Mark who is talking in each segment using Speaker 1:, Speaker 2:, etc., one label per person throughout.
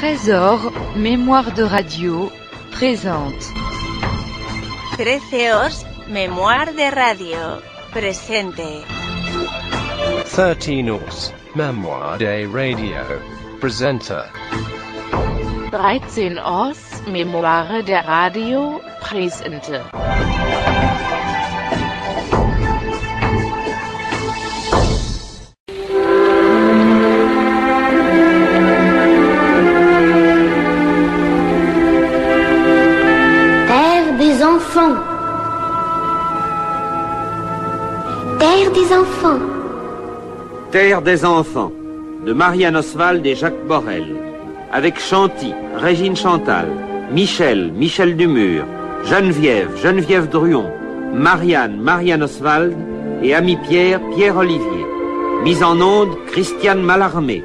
Speaker 1: Trésor, mémoire de radio, présente.
Speaker 2: 13 mémoire de radio, presente.
Speaker 3: 13 mémoire de radio, presente.
Speaker 4: 13 mémoire de radio, presente.
Speaker 5: Terre des enfants.
Speaker 6: Terre des enfants, de Marianne Oswald et Jacques Borel, avec Chanty, Régine Chantal, Michel, Michel Dumur, Geneviève, Geneviève Druon, Marianne, Marianne Oswald et ami Pierre, Pierre Olivier. Mise en onde, Christiane Mallarmé.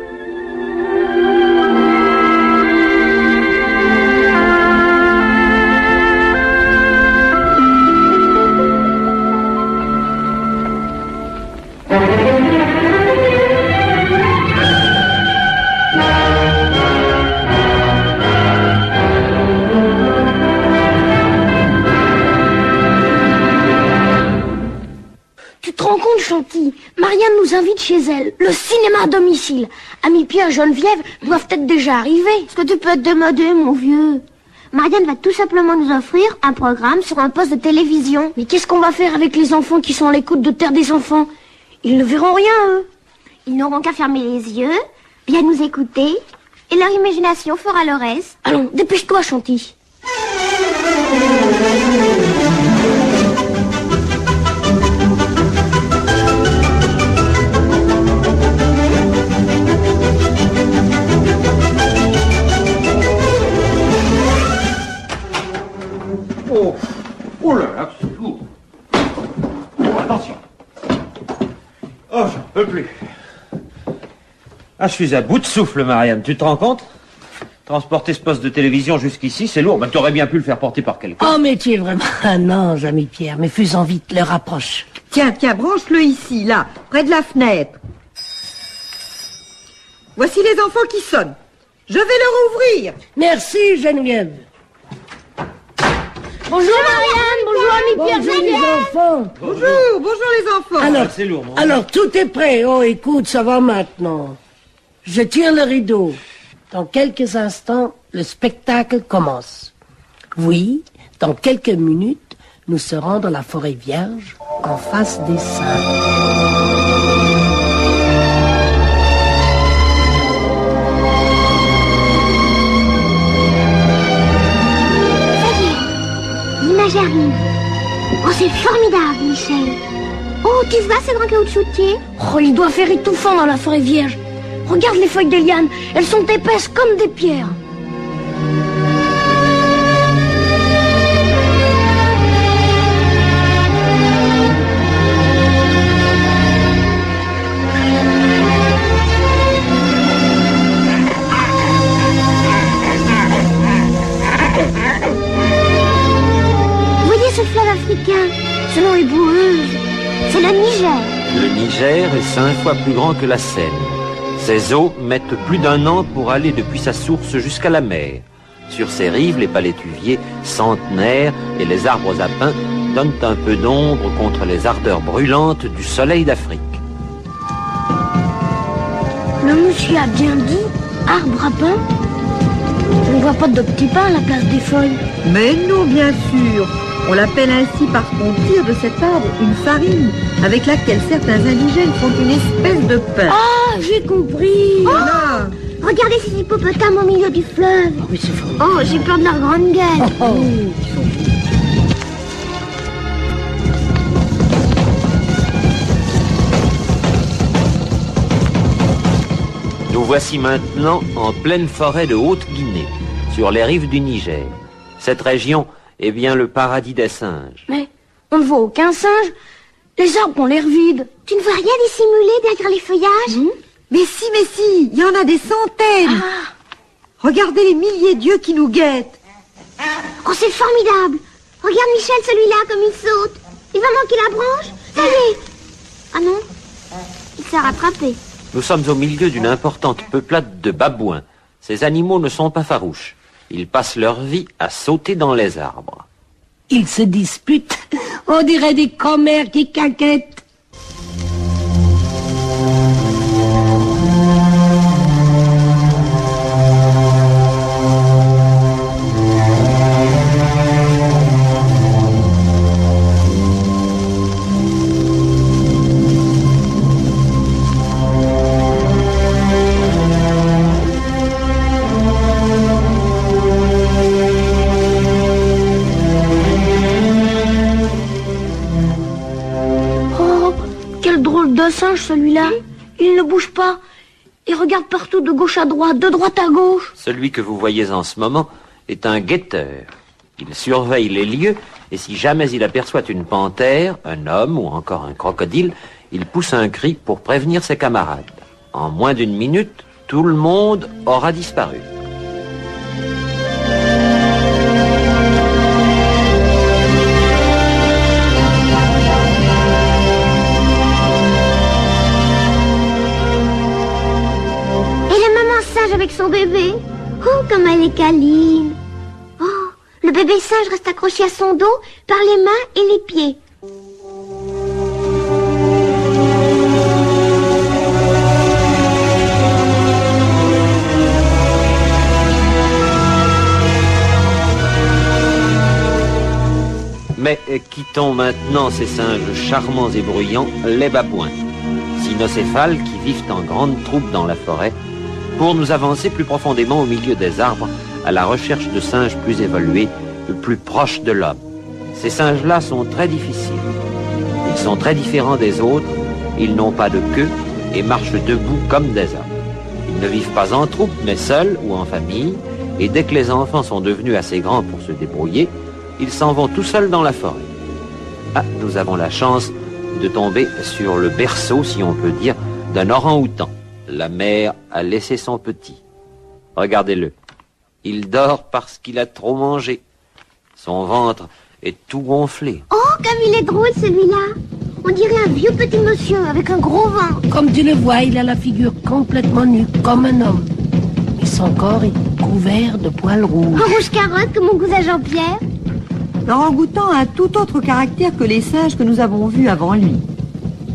Speaker 5: Chanty, Marianne nous invite chez elle, le cinéma à domicile. Ami Pierre et Geneviève doivent être déjà arrivés. Est-ce que tu peux te demander, mon vieux? Marianne va tout simplement nous offrir un programme sur un poste de télévision. Mais qu'est-ce qu'on va faire avec les enfants qui sont à l'écoute de Terre des enfants? Ils ne verront rien, eux. Ils n'auront qu'à fermer les yeux, bien nous écouter, et leur imagination fera le reste. Allons, dépêche-toi, Chanty.
Speaker 6: Oh là là, c'est lourd. Oh, attention. Oh, j'en peux plus. Ah, je suis à bout de souffle, Marianne. Tu te rends compte? Transporter ce poste de télévision jusqu'ici, c'est lourd. Tu aurais bien pu le faire porter par quelqu'un.
Speaker 7: Oh, mais tu es vraiment un ange, ami Pierre. Mais fais-en vite, le rapproche.
Speaker 8: Tiens, branche-le ici, là, près de la fenêtre. Voici les enfants qui sonnent. Je vais leur ouvrir.
Speaker 7: Merci, Geneviève.
Speaker 5: Bonjour Marianne, bonjour ami Pierre.
Speaker 7: Bonjour les enfants.
Speaker 8: Bonjour les enfants.
Speaker 7: Alors,
Speaker 6: c'est lourd, mon
Speaker 7: alors tout est prêt. Oh, écoute, ça va maintenant. Je tire le rideau. Dans quelques instants, le spectacle commence. Oui, dans quelques minutes, nous serons dans la forêt vierge, en face des singes.
Speaker 5: J'arrive. Oh, c'est formidable, Michel. Oh, tu vois ce grand caoutchoutier? Oh, il doit faire étouffant dans la forêt vierge. Regarde les feuilles des lianes, elles sont épaisses comme des pierres. Ce nom est boueuse. C'est le Niger.
Speaker 6: Le Niger est 5 fois plus grand que la Seine. Ses eaux mettent plus d'1 an pour aller depuis sa source jusqu'à la mer. Sur ses rives, les palétuviers centenaires et les arbres à pins donnent un peu d'ombre contre les ardeurs brûlantes du soleil d'Afrique.
Speaker 5: Le monsieur a bien dit arbre à pain. On ne voit pas de petits pains à la place des feuilles.
Speaker 8: Mais non, bien sûr. On l'appelle ainsi parce qu'on tire de cet arbre une farine avec laquelle certains indigènes font une espèce de pain.
Speaker 5: Ah, j'ai compris.
Speaker 8: Voilà.
Speaker 5: Regardez ces hippopotames au milieu du fleuve.
Speaker 7: Oh, oui, c'est fort.
Speaker 5: Oh, j'ai peur de leur grande gueule.
Speaker 7: Oh, oh.
Speaker 6: Nous voici maintenant en pleine forêt de Haute-Guinée, sur les rives du Niger. Cette région est bien le paradis des singes.
Speaker 5: Mais on ne voit aucun singe. Les arbres ont l'air vides. Tu ne vois rien dissimuler derrière les feuillages?
Speaker 8: Mais si, il y en a des centaines.
Speaker 5: Ah.
Speaker 8: Regardez les milliers d'yeux qui nous guettent.
Speaker 5: Oh, c'est formidable. Regarde Michel, celui-là, comme il saute. Il va manquer la branche. Ça y est. Ah non, il s'est rattrapé.
Speaker 6: Nous sommes au milieu d'une importante peuplade de babouins. Ces animaux ne sont pas farouches. Ils passent leur vie à sauter dans les arbres.
Speaker 7: Ils se disputent. On dirait des commères qui caquettent.
Speaker 5: Singe celui-là, il ne bouge pas. Il regarde partout de gauche à droite, de droite à gauche.
Speaker 6: Celui que vous voyez en ce moment est un guetteur. Il surveille les lieux et si jamais il aperçoit une panthère, un homme ou encore un crocodile, il pousse un cri pour prévenir ses camarades. En moins d'une minute, tout le monde aura disparu.
Speaker 5: Avec son bébé. Oh, comme elle est câline. Oh, le bébé singe reste accroché à son dos par les mains et les pieds.
Speaker 6: Mais quittons maintenant ces singes charmants et bruyants, les babouins, cynocéphales qui vivent en grandes troupes dans la forêt, pour nous avancer plus profondément au milieu des arbres, à la recherche de singes plus évolués, plus proches de l'homme. Ces singes-là sont très difficiles. Ils sont très différents des autres, ils n'ont pas de queue et marchent debout comme des hommes. Ils ne vivent pas en troupe, mais seuls ou en famille, et dès que les enfants sont devenus assez grands pour se débrouiller, ils s'en vont tout seuls dans la forêt. Ah, nous avons la chance de tomber sur le berceau, si on peut dire, d'un orang-outan. La mère a laissé son petit. Regardez-le. Il dort parce qu'il a trop mangé. Son ventre est tout gonflé.
Speaker 5: Oh, comme il est drôle celui-là. On dirait un vieux petit monsieur avec un gros ventre.
Speaker 7: Comme tu le vois, il a la figure complètement nue, comme un homme. Et son corps est couvert de poils rouges.
Speaker 5: Un rouge carotte comme mon cousin Jean-Pierre.
Speaker 8: L'orang-outan a un tout autre caractère que les singes que nous avons vus avant lui.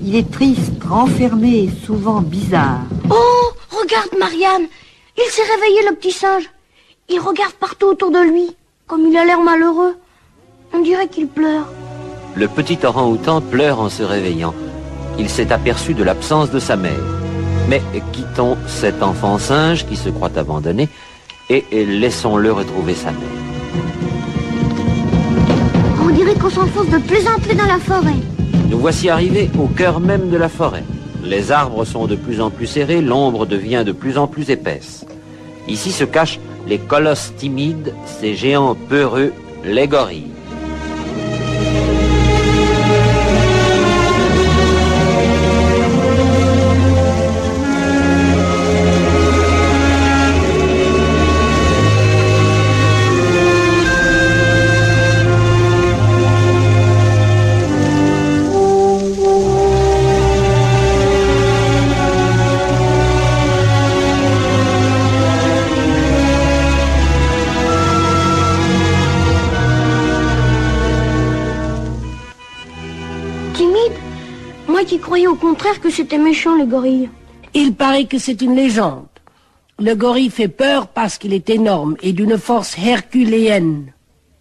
Speaker 8: Il est triste, renfermé et souvent bizarre.
Speaker 5: Oh, regarde Marianne. Il s'est réveillé le petit singe. Il regarde partout autour de lui. Comme il a l'air malheureux. On dirait qu'il pleure.
Speaker 6: Le petit orang-outan pleure en se réveillant. Il s'est aperçu de l'absence de sa mère. Mais quittons cet enfant singe qui se croit abandonné et laissons-le retrouver sa mère.
Speaker 5: On dirait qu'on s'enfonce de plus en plus dans la forêt.
Speaker 6: Nous voici arrivés au cœur même de la forêt. Les arbres sont de plus en plus serrés, l'ombre devient de plus en plus épaisse. Ici se cachent les colosses timides, ces géants peureux, les gorilles.
Speaker 5: Qui croyait au contraire que c'était méchant, les gorilles.
Speaker 7: Il paraît que c'est une légende. Le gorille fait peur parce qu'il est énorme et d'une force herculéenne.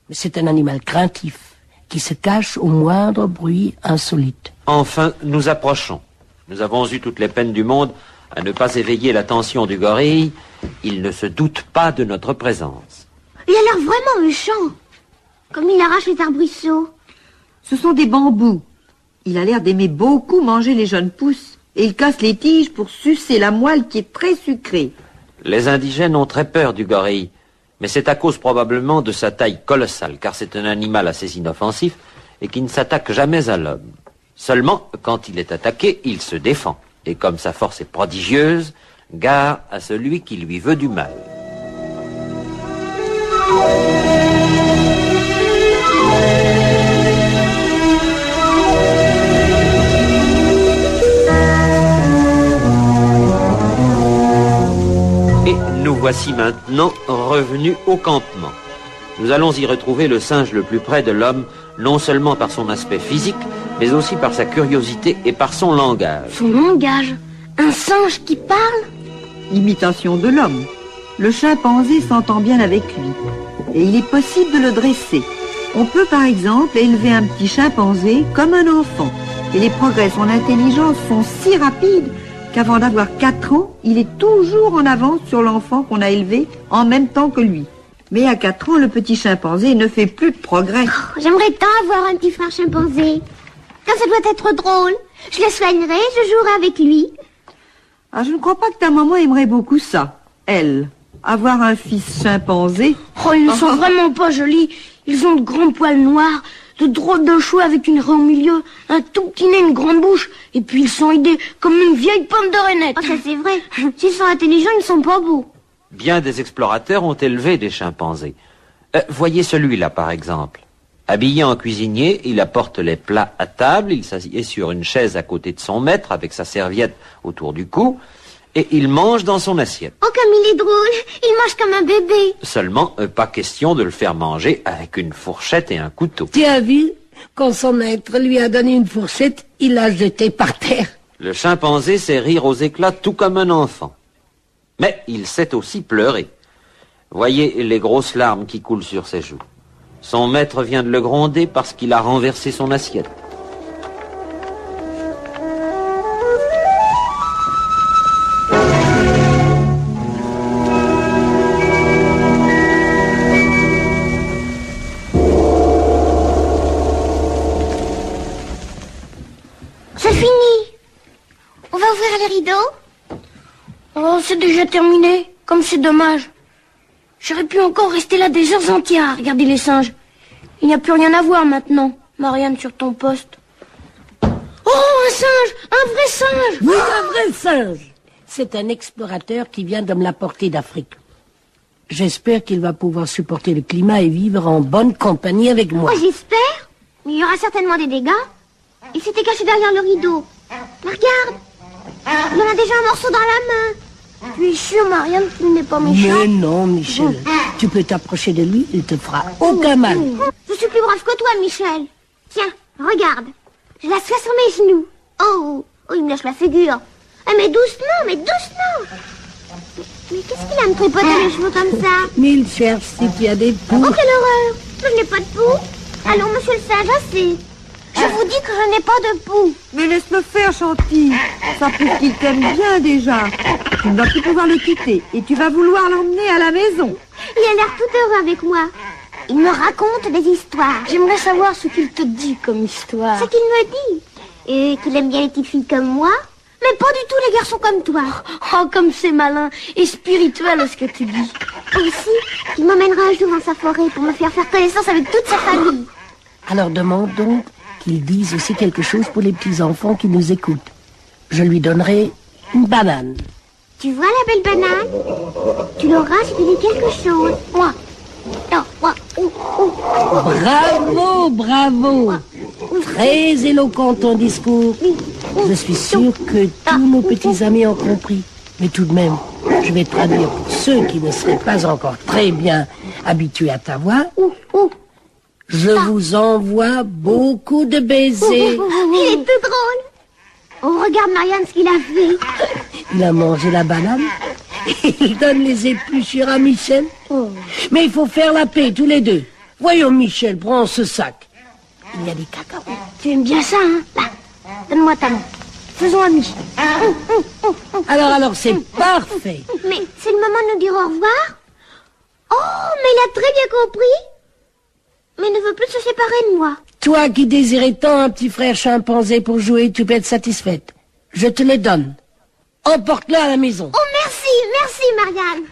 Speaker 7: Mais c'est un animal craintif qui se cache au moindre bruit insolite.
Speaker 6: Enfin, nous approchons. Nous avons eu toutes les peines du monde à ne pas éveiller l'attention du gorille. Il ne se doute pas de notre présence.
Speaker 5: Il a l'air vraiment méchant. Comme il arrache les arbrisseaux.
Speaker 8: Ce sont des bambous. Il a l'air d'aimer beaucoup manger les jeunes pousses. Et il casse les tiges pour sucer la moelle qui est très sucrée.
Speaker 6: Les indigènes ont très peur du gorille. Mais c'est à cause probablement de sa taille colossale, car c'est un animal assez inoffensif et qui ne s'attaque jamais à l'homme. Seulement, quand il est attaqué, il se défend. Et comme sa force est prodigieuse, gare à celui qui lui veut du mal. Et nous voici maintenant revenus au campement. Nous allons y retrouver le singe le plus près de l'homme, non seulement par son aspect physique, mais aussi par sa curiosité et par son langage.
Speaker 5: Son langage? Un singe qui parle?
Speaker 8: Imitation de l'homme. Le chimpanzé s'entend bien avec lui. Et il est possible de le dresser. On peut par exemple élever un petit chimpanzé comme un enfant. Et les progrès de son intelligence sont si rapides qu'avant d'avoir 4 ans, il est toujours en avance sur l'enfant qu'on a élevé en même temps que lui. Mais à 4 ans, le petit chimpanzé ne fait plus de progrès.
Speaker 5: Oh, j'aimerais tant avoir un petit frère chimpanzé. Quand ça doit être drôle. Je le soignerai, je jouerai avec lui.
Speaker 8: Ah, je ne crois pas que ta maman aimerait beaucoup ça. Elle, avoir un fils chimpanzé.
Speaker 5: Oh, ils ne sont vraiment pas jolis. Ils ont de grands poils noirs, de drôles de cheveux avec une raie au milieu, un tout petit nez, une grande bouche, et puis ils sont aidés comme une vieille pomme de renette. Oh, ça c'est vrai. S'ils sont intelligents, ils sont pas beaux.
Speaker 6: Bien des explorateurs ont élevé des chimpanzés. Voyez celui-là par exemple. Habillé en cuisinier, il apporte les plats à table, il s'assied sur une chaise à côté de son maître avec sa serviette autour du cou, et il mange dans son assiette.
Speaker 5: Oh, comme il est drôle, il mange comme un bébé.
Speaker 6: Seulement, pas question de le faire manger avec une fourchette et un couteau.
Speaker 7: Tu as vu, quand son maître lui a donné une fourchette, il l'a jetée par terre.
Speaker 6: Le chimpanzé sait rire aux éclats tout comme un enfant. Mais il sait aussi pleurer. Voyez les grosses larmes qui coulent sur ses joues. Son maître vient de le gronder parce qu'il a renversé son assiette.
Speaker 5: C'est fini. On va ouvrir les rideaux. Oh, c'est déjà terminé. Comme c'est dommage. J'aurais pu encore rester là des heures entières à regarder les singes. Il n'y a plus rien à voir maintenant, Marianne, sur ton poste. Oh, un singe! Un vrai singe!
Speaker 7: Oui, un vrai singe. C'est un explorateur qui vient de me l'apporter d'Afrique. J'espère qu'il va pouvoir supporter le climat et vivre en bonne compagnie avec moi.
Speaker 5: Oh, j'espère. Mais il y aura certainement des dégâts. Il s'était caché derrière le rideau. Mais regarde, il en a déjà un morceau dans la main. Tu es sûr, Marianne, qu'il n'est pas méchant?
Speaker 7: Mais non, Michel. Tu peux t'approcher de lui, il te fera aucun mal.
Speaker 5: Je suis plus brave que toi, Michel. Tiens, regarde. Je la sois sur mes genoux. Oh, il me lâche la figure. Mais doucement, mais doucement. Mais qu'est-ce qu'il a à me tripoter les cheveux comme ça?
Speaker 7: Mais il cherche s'il y a des poux.
Speaker 5: Oh, quelle horreur. Je n'ai pas de poux. Allons, monsieur le singe, assez. Je vous dis que je n'ai pas de poux.
Speaker 8: Mais laisse-le faire, Chanty. Ça prouve qu'il t'aime bien déjà. Tu ne vas plus pouvoir le quitter et tu vas vouloir l'emmener à la maison.
Speaker 5: Il a l'air tout heureux avec moi. Il me raconte des histoires. J'aimerais savoir ce qu'il te dit comme histoire. Ce qu'il me dit. Et qu'il aime bien les petites filles comme moi. Mais pas du tout les garçons comme toi. Oh, comme c'est malin et spirituel ce que tu dis. Aussi, il m'emmènera un jour dans sa forêt pour me faire connaissance avec toute sa famille.
Speaker 7: Alors demande donc qu'il dise aussi quelque chose pour les petits-enfants qui nous écoutent. Je lui donnerai une banane.
Speaker 5: Tu vois la belle banane? Tu l'auras si tu dis quelque chose. Moi. Non, moi.
Speaker 7: Bravo, bravo. Très éloquent ton discours. Je suis sûr que tous nos petits amis ont compris. Mais tout de même, je vais traduire pour ceux qui ne seraient pas encore très bien habitués à ta voix. Je vous envoie beaucoup de baisers.
Speaker 5: Il est tout drôle. Oh, regarde Marianne ce qu'il a fait.
Speaker 7: Il a mangé la banane. Il donne les épluchures à Michel. Mais il faut faire la paix tous les deux. Voyons Michel, prends ce sac. Il y a des cacahuètes.
Speaker 5: Tu aimes bien ça, hein? Là, donne-moi ta main. Faisons amis.
Speaker 7: Alors, c'est parfait.
Speaker 5: Mais c'est le moment de nous dire au revoir. Oh, mais il a très bien compris. Mais il ne veut plus se séparer de moi.
Speaker 7: Toi qui désirais tant un petit frère chimpanzé pour jouer, tu peux être satisfaite. Je te le donne. Emporte-le à la maison.
Speaker 5: Oh, merci, Marianne.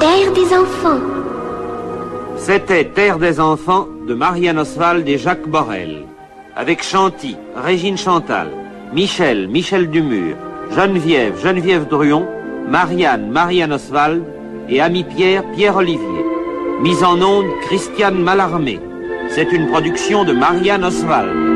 Speaker 5: Terre des enfants.
Speaker 6: C'était Terre des enfants de Marianne Oswald et Jacques Borel, avec Chanty, Régine Chantal, Michel, Michel Dumur, Geneviève, Geneviève Druon, Marianne, Marianne Oswald et Ami Pierre, Pierre Olivier. Mise en onde, Christiane Mallarmé. C'est une production de Marianne Oswald.